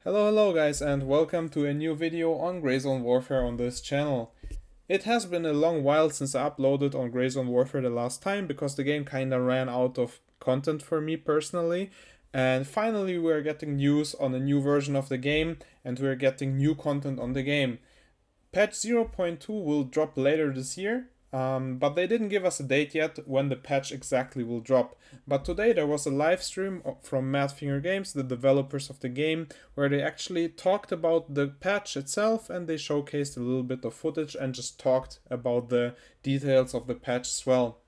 Hello guys, and welcome to a new video on Greyzone Warfare on this channel. It has been a long while since I uploaded on Greyzone Warfare the last time because the game kinda ran out of content for me personally, and finally we're getting news on a new version of the game and we're getting new content on the game. Patch 0.2 will drop later this year, but they didn't give us a date yet when the patch exactly will drop. But today there was a live stream from Madfinger Games, the developers of the game, where they actually talked about the patch itself and they showcased a little bit of footage and just talked about the details of the patch as well.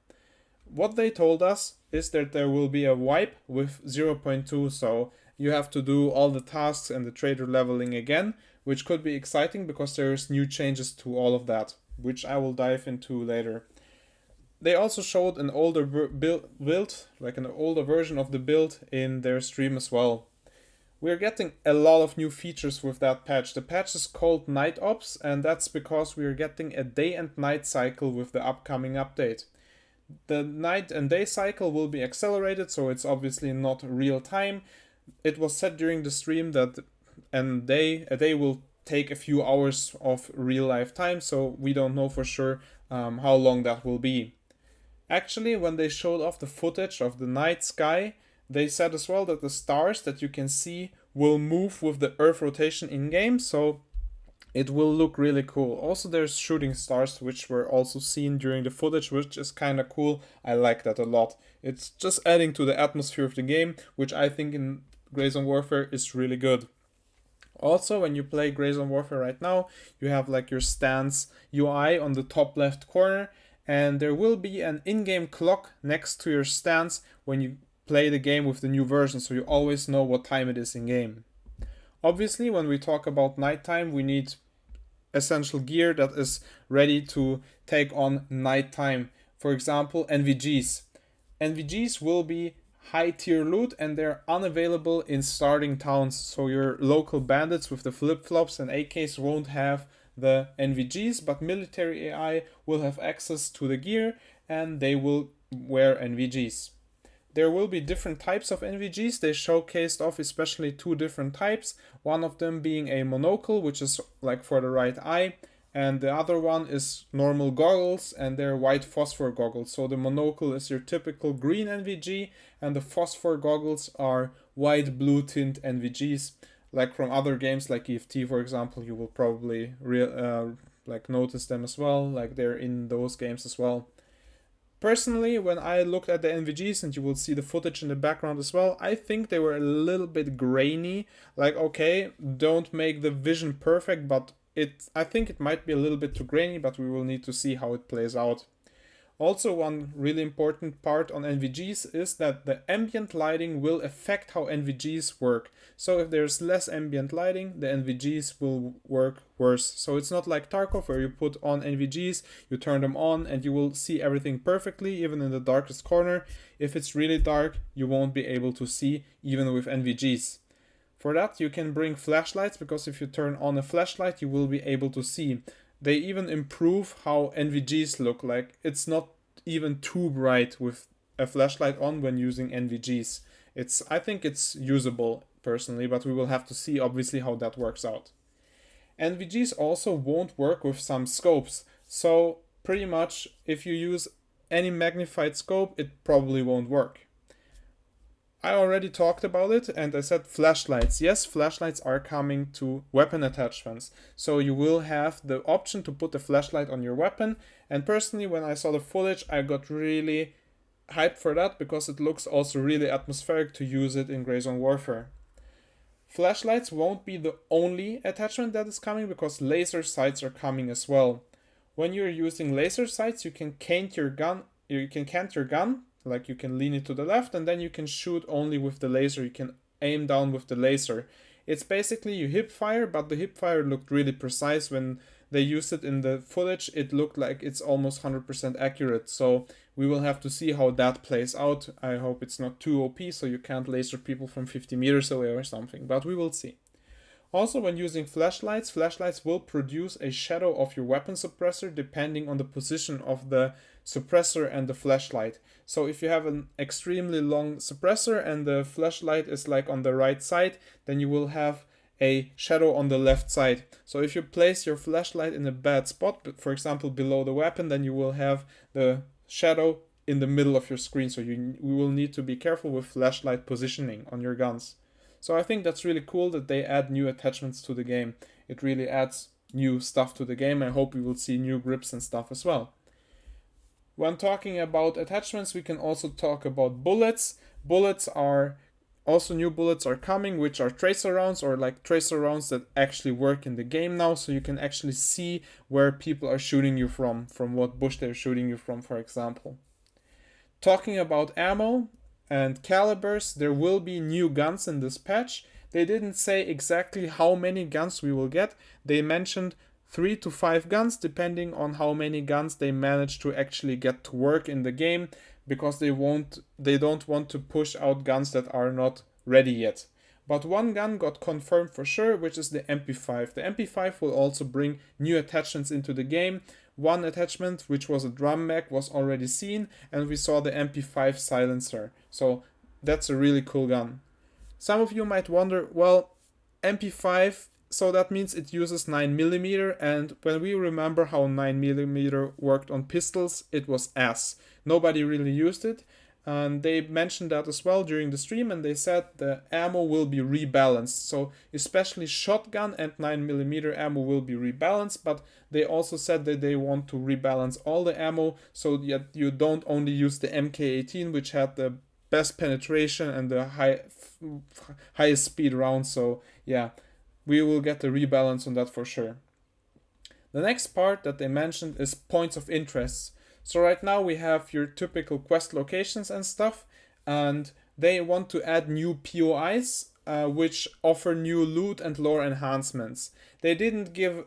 What they told us is that there will be a wipe with 0.2, so you have to do all the tasks and the trader leveling again, which could be exciting because there's new changes to all of that, which I will dive into later. They also showed an older build, like an older version of the build in their stream as well. We're getting a lot of new features with that patch. The patch is called Night Ops, and that's because we're getting a day and night cycle with the upcoming update. The night and day cycle will be accelerated, so it's obviously not real time. It was said during the stream that a day will take a few hours of real life time, so we don't know for sure how long that will be. Actually, when they showed off the footage of the night sky, they said as well that the stars that you can see will move with the Earth rotation in game, so it will look really cool. Also, there's shooting stars, which were also seen during the footage, which is kind of cool. I like that a lot. It's just adding to the atmosphere of the game, which I think in Greyzone Warfare is really good. Also, when you play Greyzone Warfare right now, you have like your stance UI on the top left corner, and there will be an in-game clock next to your stance when you play the game with the new version, so you always know what time it is in game. Obviously, when we talk about nighttime, we need essential gear that is ready to take on nighttime. For example, NVGs. NVGs will be high tier loot and they're unavailable in starting towns, so your local bandits with the flip-flops and AKs won't have the NVGs, but military AI will have access to the gear and they will wear NVGs. There will be different types of NVGs. They showcased off especially two different types, one of them being a monocle, which is like for the right eye, and the other one is normal goggles, and they're white phosphor goggles. So the monocle is your typical green NVG, and the phosphor goggles are white blue tint NVGs. Like from other games like EFT, for example, you will probably notice them as well, like they're in those games as well. Personally, when I looked at the NVGs, and you will see the footage in the background as well, I think they were a little bit grainy. Like, okay, don't make the vision perfect, but I think it might be a little bit too grainy, but we will need to see how it plays out. Also, one really important part on NVGs is that the ambient lighting will affect how NVGs work. So if there's less ambient lighting, the NVGs will work worse. So it's not like Tarkov where you put on NVGs, you turn them on, and you will see everything perfectly, even in the darkest corner. If it's really dark, you won't be able to see, even with NVGs. For that, you can bring flashlights, because if you turn on a flashlight, you will be able to see. They even improve how NVGs look like. It's not even too bright with a flashlight on when using NVGs. I think it's usable personally, but we will have to see obviously how that works out. NVGs also won't work with some scopes. So pretty much if you use any magnified scope, it probably won't work. I already talked about it and I said flashlights. Yes, flashlights are coming to weapon attachments. So you will have the option to put the flashlight on your weapon. And personally, when I saw the footage, I got really hyped for that because it looks also really atmospheric to use it in Greyzone Warfare. Flashlights won't be the only attachment that is coming because laser sights are coming as well. When you're using laser sights, you can cant your gun, like you can lean it to the left and then you can shoot only with the laser. You can aim down with the laser. It's basically you hip fire, but the hip fire looked really precise. When they used it in the footage, it looked like it's almost 100% accurate. So we will have to see how that plays out. I hope it's not too OP so you can't laser people from 50 meters away or something, but we will see. Also, when using flashlights will produce a shadow of your weapon suppressor depending on the position of the suppressor and the flashlight. So if you have an extremely long suppressor and the flashlight is like on the right side, then you will have a shadow on the left side. So if you place your flashlight in a bad spot, for example below the weapon, then you will have the shadow in the middle of your screen. So you will need to be careful with flashlight positioning on your guns. So I think that's really cool that they add new attachments to the game. It really adds new stuff to the game. I hope we will see new grips and stuff as well. When talking about attachments, we can also talk about bullets. Bullets are also, new bullets are coming, which are tracer rounds, or like tracer rounds that actually work in the game now, so you can actually see where people are shooting you from what bush they're shooting you from, for example. Talking about ammo and calibers, there will be new guns in this patch. They didn't say exactly how many guns we will get. They mentioned 3 to 5 guns, depending on how many guns they manage to actually get to work in the game, because they don't want to push out guns that are not ready yet. But one gun got confirmed for sure, which is the MP5. The MP5 will also bring new attachments into the game. One attachment, which was a drum mag, was already seen, and we saw the MP5 silencer. So that's a really cool gun. Some of you might wonder, well, MP5, so that means it uses 9mm, and when we remember how 9mm worked on pistols, it was ass. Nobody really used it, and they mentioned that as well during the stream, and they said the ammo will be rebalanced. So especially shotgun and 9mm ammo will be rebalanced, but they also said that they want to rebalance all the ammo so that you don't only use the MK18, which had the best penetration and the highest speed rounds. So yeah, we will get a rebalance on that for sure. The next part that they mentioned is points of interest. So right now we have your typical quest locations and stuff, and they want to add new POIs, which offer new loot and lore enhancements. They didn't give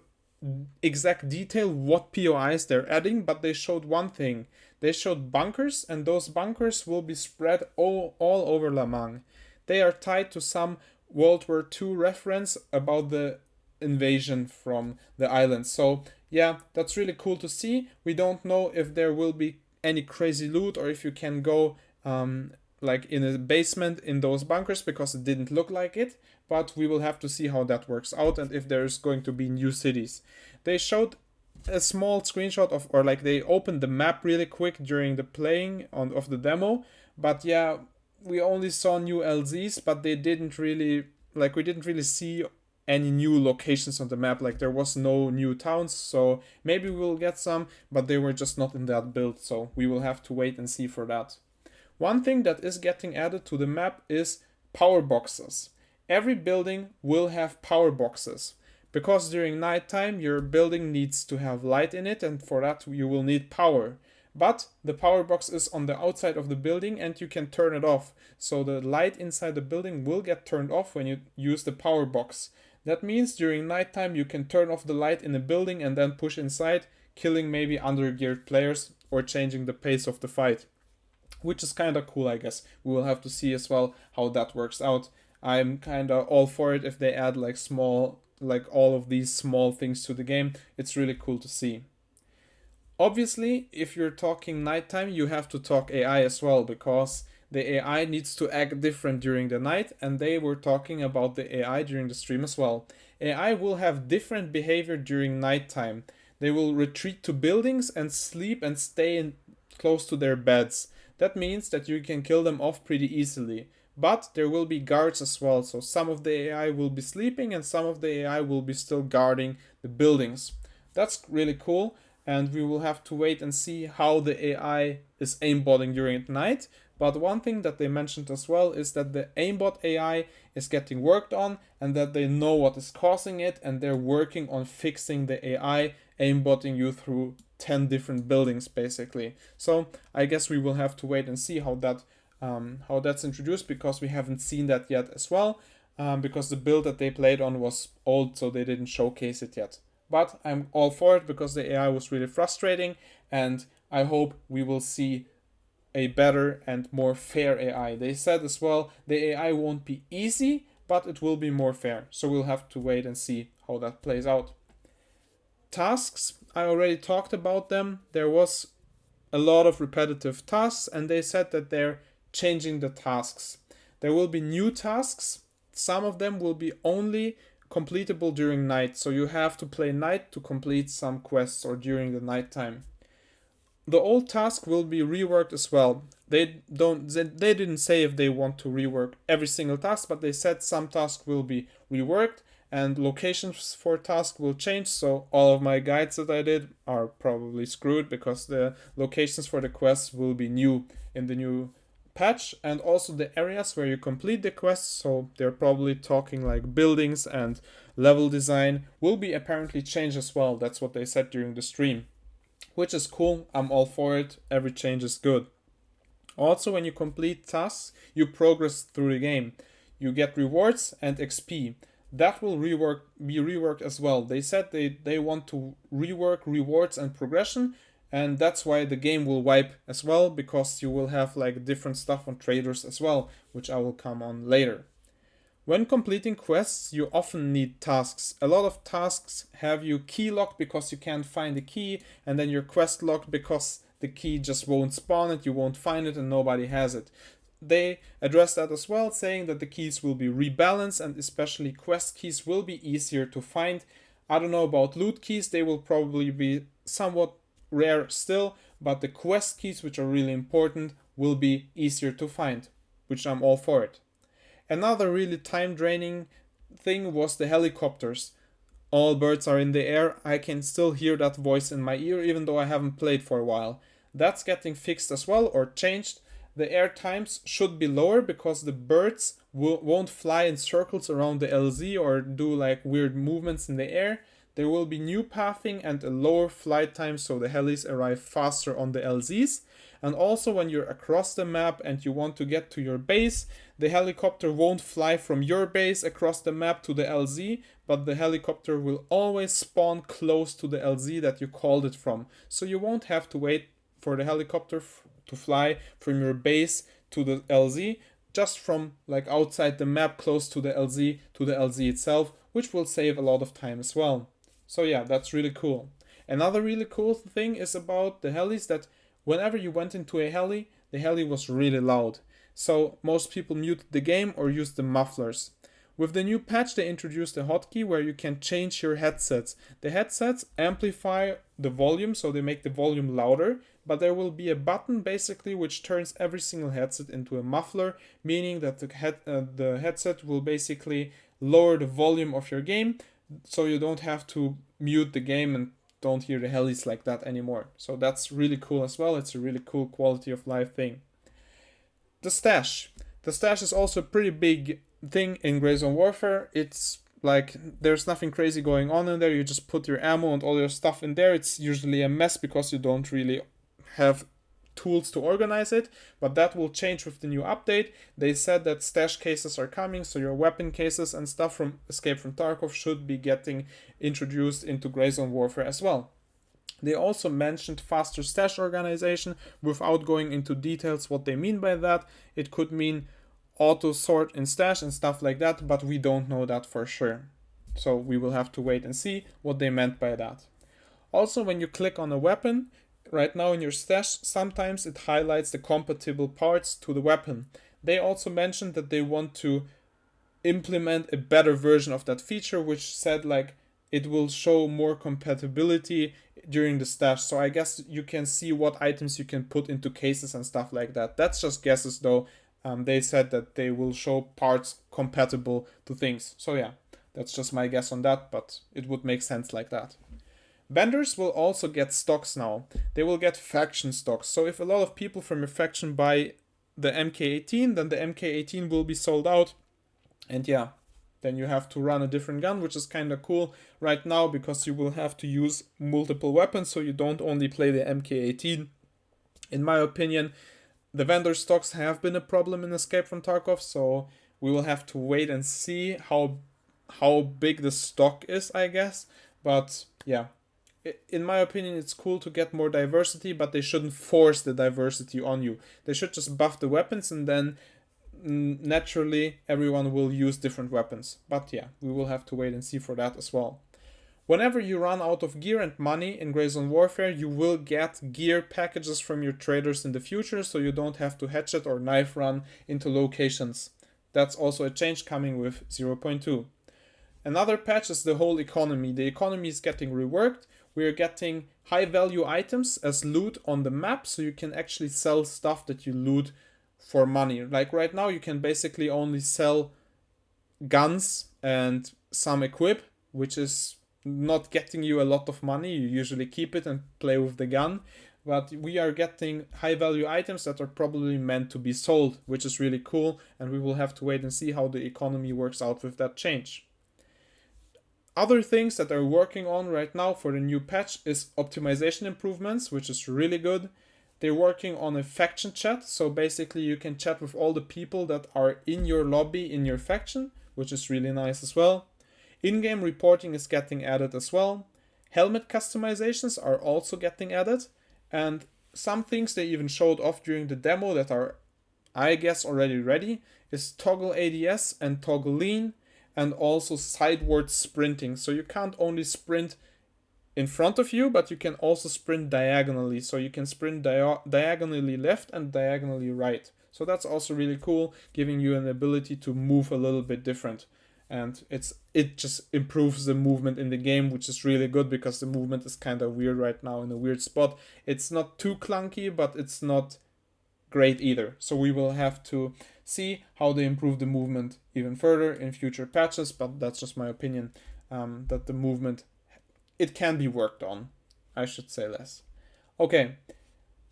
exact detail what POIs they're adding, but they showed one thing. They showed bunkers, and those bunkers will be spread all over La Mang. They are tied to some World War II reference about the invasion from the island. So yeah, that's really cool to see. We don't know if there will be any crazy loot or if you can go like in a basement in those bunkers, because it didn't look like it, but we will have to see how that works out and if there's going to be new cities. They showed a small screenshot of, or like they opened the map really quick during the playing of the demo, but yeah, we only saw new LZs, but they didn't really, like, we didn't really see any new locations on the map. Like, there was no new towns, so maybe we'll get some, but they were just not in that build, so we will have to wait and see for that. One thing that is getting added to the map is power boxes. Every building will have power boxes, because during nighttime your building needs to have light in it, and for that you will need power. But the power box is on the outside of the building and you can turn it off. So the light inside the building will get turned off when you use the power box. That means during nighttime you can turn off the light in the building and then push inside, killing maybe undergeared players or changing the pace of the fight. Which is kind of cool, I guess. We will have to see as well how that works out. I'm kind of all for it if they add like all of these small things to the game. It's really cool to see. Obviously, if you're talking nighttime, you have to talk AI as well, because the AI needs to act different during the night, and they were talking about the AI during the stream as well. AI will have different behavior during nighttime. They will retreat to buildings and sleep and stay close to their beds. That means that you can kill them off pretty easily. But there will be guards as well, so some of the AI will be sleeping and some of the AI will be still guarding the buildings. That's really cool. And we will have to wait and see how the AI is aimbotting during the night. But one thing that they mentioned as well is that the aimbot AI is getting worked on, and that they know what is causing it, and they're working on fixing the AI aimbotting you through 10 different buildings basically. So I guess we will have to wait and see how that's introduced, because we haven't seen that yet as well, because the build that they played on was old, so they didn't showcase it yet. But I'm all for it because the AI was really frustrating, and I hope we will see a better and more fair AI. They said as well the AI won't be easy, but it will be more fair. So we'll have to wait and see how that plays out. Tasks, I already talked about them. There was a lot of repetitive tasks, and they said that they're changing the tasks. There will be new tasks. Some of them will be only completable during night, so you have to play night to complete some quests or during the night time. The old task will be reworked as well. They didn't say if they want to rework every single task, but they said some tasks will be reworked and locations for tasks will change. So all of my guides that I did are probably screwed because the locations for the quests will be new in the new patch, and also the areas where you complete the quests, so they're probably talking like buildings and level design, will be apparently changed as well. That's what they said during the stream, which is cool. I'm all for it. Every change is good. Also, when you complete tasks, you progress through the game. You get rewards and XP. That will be reworked as well. They said they want to rework rewards and progression, and that's why the game will wipe as well, because you will have like different stuff on traders as well, which I will come on later. When completing quests, you often need tasks. A lot of tasks have you key locked because you can't find the key, and then your quest locked because the key just won't spawn it, you won't find it, and nobody has it. They address that as well, saying that the keys will be rebalanced, and especially quest keys will be easier to find. I don't know about loot keys, they will probably be somewhat rare still, but the quest keys, which are really important, will be easier to find, which I'm all for it. Another really time draining thing was the helicopters. All birds are in the air. I can still hear that voice in my ear even though I haven't played for a while. That's getting fixed as well, or changed. The air times should be lower because the birds won't fly in circles around the LZ or do like weird movements in the air. There will be new pathing and a lower flight time, so the helis arrive faster on the LZs. And also when you're across the map and you want to get to your base, the helicopter won't fly from your base across the map to the LZ, but the helicopter will always spawn close to the LZ that you called it from. So you won't have to wait for the helicopter to fly from your base to the LZ, just from like outside the map close to the LZ itself, which will save a lot of time as well. So yeah, that's really cool. Another really cool thing is about the helis that whenever you went into a heli, the heli was really loud. So most people muted the game or used the mufflers. With the new patch, they introduced a hotkey where you can change your headsets. The headsets amplify the volume, so they make the volume louder, but there will be a button basically which turns every single headset into a muffler, meaning that the headset will basically lower the volume of your game, so you don't have to mute the game and don't hear the helis like that anymore. So that's really cool as well. It's a really cool quality of life thing. The stash. The stash is also a pretty big thing in Grey Zone Warfare. It's like there's nothing crazy going on in there. You just put your ammo and all your stuff in there. It's usually a mess because you don't really have tools to organize it, but that will change with the new update. They said that stash cases are coming, so your weapon cases and stuff from Escape from Tarkov should be getting introduced into Grey Zone Warfare as well. They also mentioned faster stash organization without going into details what they mean by that. It could mean auto sort in stash and stuff like that, but we don't know that for sure. So we will have to wait and see what they meant by that. Also, when you click on a weapon, right now in your stash, sometimes it highlights the compatible parts to the weapon. They also mentioned that they want to implement a better version of that feature, which said like it will show more compatibility during the stash. So I guess you can see what items you can put into cases and stuff like that. That's just guesses though. They said that they will show parts compatible to things. So yeah, that's just my guess on that, but it would make sense like that. Vendors will also get stocks now. They will get faction stocks. So if a lot of people from your faction buy the MK18, then the MK18 will be sold out. And yeah, then you have to run a different gun, which is kind of cool right now because you will have to use multiple weapons, so you don't only play the MK18. In my opinion, the vendor stocks have been a problem in Escape from Tarkov, so we will have to wait and see how big the stock is, I guess. But yeah, in my opinion, it's cool to get more diversity, but they shouldn't force the diversity on you. They should just buff the weapons and then naturally everyone will use different weapons. But yeah, we will have to wait and see for that as well. Whenever you run out of gear and money in Grey Zone Warfare, you will get gear packages from your traders in the future, so you don't have to hatchet or knife run into locations. That's also a change coming with 0.2. Another patch is the whole economy. The economy is getting reworked. We are getting high value items as loot on the map, so you can actually sell stuff that you loot for money. Like right now you can basically only sell guns and some equip, which is not getting you a lot of money. You usually keep it and play with the gun. But we are getting high value items that are probably meant to be sold, which is really cool, and we will have to wait and see how the economy works out with that change. Other things that are working on right now for the new patch is optimization improvements, which is really good. They're working on a faction chat, so basically you can chat with all the people that are in your lobby, in your faction, which is really nice as well. In-game reporting is getting added as well. Helmet customizations are also getting added, and some things they even showed off during the demo that are, I guess, already ready is toggle ADS and toggle lean, and also sideward sprinting. So you can't only sprint in front of you, but you can also sprint diagonally. So you can sprint diagonally left and diagonally right. So that's also really cool, giving you an ability to move a little bit different. And it just improves the movement in the game, which is really good because the movement is kind of weird right now, in a weird spot. It's not too clunky, but it's not great either. So we will have to see how they improve the movement even further in future patches, but that's just my opinion, that the movement, it can be worked on, I should say less. Okay,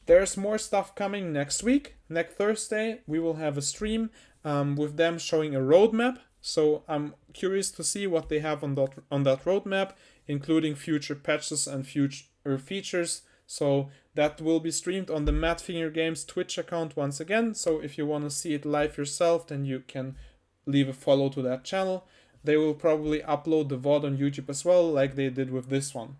there's more stuff coming next week. Next Thursday we will have a stream with them showing a roadmap, so I'm curious to see what they have on that roadmap, including future patches and future features. So that will be streamed on the Madfinger Games Twitch account once again. So if you want to see it live yourself, then you can leave a follow to that channel. They will probably upload the VOD on YouTube as well, like they did with this one.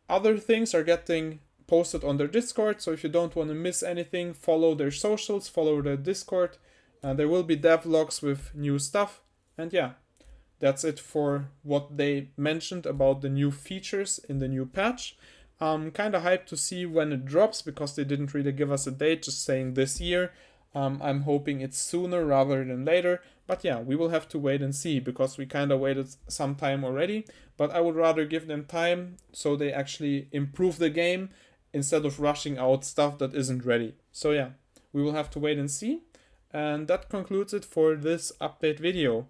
Other things are getting posted on their Discord, so if you don't want to miss anything, follow their socials, follow their Discord. There will be devlogs with new stuff. And yeah, that's it for what they mentioned about the new features in the new patch. I'm kind of hyped to see when it drops, because they didn't really give us a date, just saying this year. I'm hoping it's sooner rather than later. But yeah, we will have to wait and see, because we kind of waited some time already. But I would rather give them time so they actually improve the game instead of rushing out stuff that isn't ready. So yeah, we will have to wait and see. And that concludes it for this update video.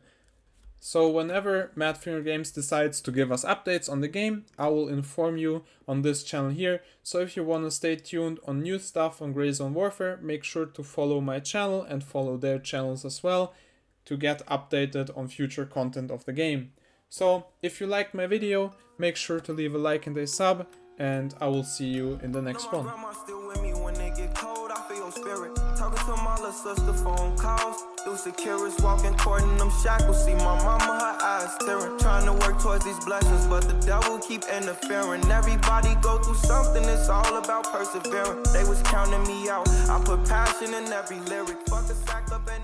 So whenever Madfinger Games decides to give us updates on the game, I will inform you on this channel here. So if you want to stay tuned on new stuff on Grayzone Warfare, make sure to follow my channel and follow their channels as well to get updated on future content of the game. So if you liked my video, make sure to leave a like and a sub, and I will see you in the next one. Talking to my little sister, phone calls through Securus, walking toward in them shackles. See my mama, her eyes staring, trying to work towards these blessings, but the devil keep interfering. Everybody go through something, it's all about persevering. They was counting me out, I put passion in every lyric. Fuck a sack up and